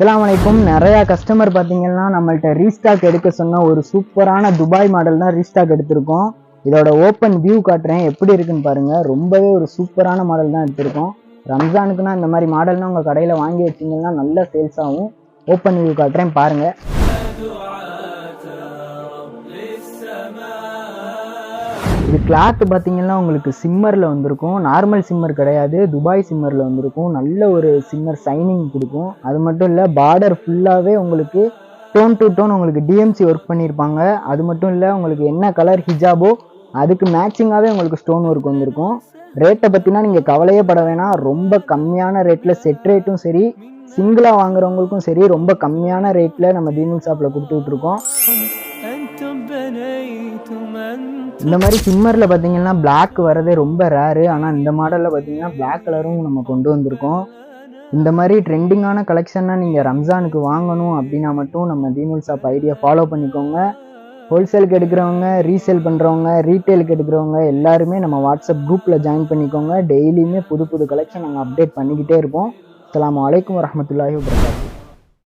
அஸ்ஸலாமு அலைக்கும். நிறைய கஸ்டமர் பார்த்தீங்கன்னா நம்மள்ட்ட ரீஸ்டாக் எடுக்க சொன்ன ஒரு சூப்பரான துபாய் மாடல் தான் ரீஸ்டாக் எடுத்திருக்கோம். இதோட ஓப்பன் வியூ காட்டுறேன், எப்படி இருக்குன்னு பாருங்க. ரொம்பவே ஒரு சூப்பரான மாடல் தான் எடுத்திருக்கோம். ரம்ஜானுக்குன்னா இந்த மாதிரி மாடல்னா உங்க கடையில வாங்கி வச்சிங்கன்னா நல்ல சேல்ஸ் ஆகும். ஓப்பன் வியூ காட்டுறேன் பாருங்க. இது கிளாத் பார்த்தீங்கன்னா உங்களுக்கு சிம்மரில் வந்திருக்கும். நார்மல் சிம்மர் கிடையாது, துபாய் சிம்மரில் வந்திருக்கும். நல்ல ஒரு சிம்மர் சைனிங் கொடுக்கும். அது மட்டும் இல்லை, பார்டர் ஃபுல்லாகவே உங்களுக்கு டோன் டு டோன் உங்களுக்கு டிஎம்சி ஒர்க் பண்ணியிருப்பாங்க. அது மட்டும் இல்லை, உங்களுக்கு என்ன கலர் ஹிஜாபோ அதுக்கு மேட்சிங்காகவே உங்களுக்கு ஸ்டோன் ஒர்க் வந்திருக்கும். ரேட்டை பற்றினா நீங்கள் கவலையே பட வேணாம். ரொம்ப கம்மியான ரேட்டில் செட் ரேட்டும் சரி, சிங்கிளாக வாங்குறவங்களுக்கும் சரி ரொம்ப கம்மியான ரேட்டில் நம்ம தீனுல் ஷாப்பில் கொடுத்துட்ருக்கோம். இந்த மாதிரி சிம்மரில் பார்த்தீங்கன்னா பிளாக் வரதே ரொம்ப ரேரு. ஆனால் இந்த மாடலில் பார்த்தீங்கன்னா பிளாக் கலரும் நம்ம கொண்டு வந்திருக்கோம். இந்த மாதிரி ட்ரெண்டிங்கான கலெக்ஷன்னா நீங்கள் ரம்ஜானுக்கு வாங்கணும் அப்படின்னா மட்டும் நம்ம தீனுல் ஷாப் ஐடியா ஃபாலோ பண்ணிக்கோங்க. ஹோல்சேலுக்கு எடுக்கிறவங்க, ரீசேல் பண்ணுறவங்க, ரீட்டெயிலுக்கு எடுக்கிறவங்க எல்லாருமே நம்ம வாட்ஸ்அப் குரூப்பில் ஜாயின் பண்ணிக்கோங்க. டெய்லியுமே புது புது கலெக்ஷன் நாங்கள் அப்டேட் பண்ணிக்கிட்டே இருப்போம். அஸ்ஸலாமு அலைக்கும் வரஹ்மத்துல்லாஹி வபரகாத்துஹு.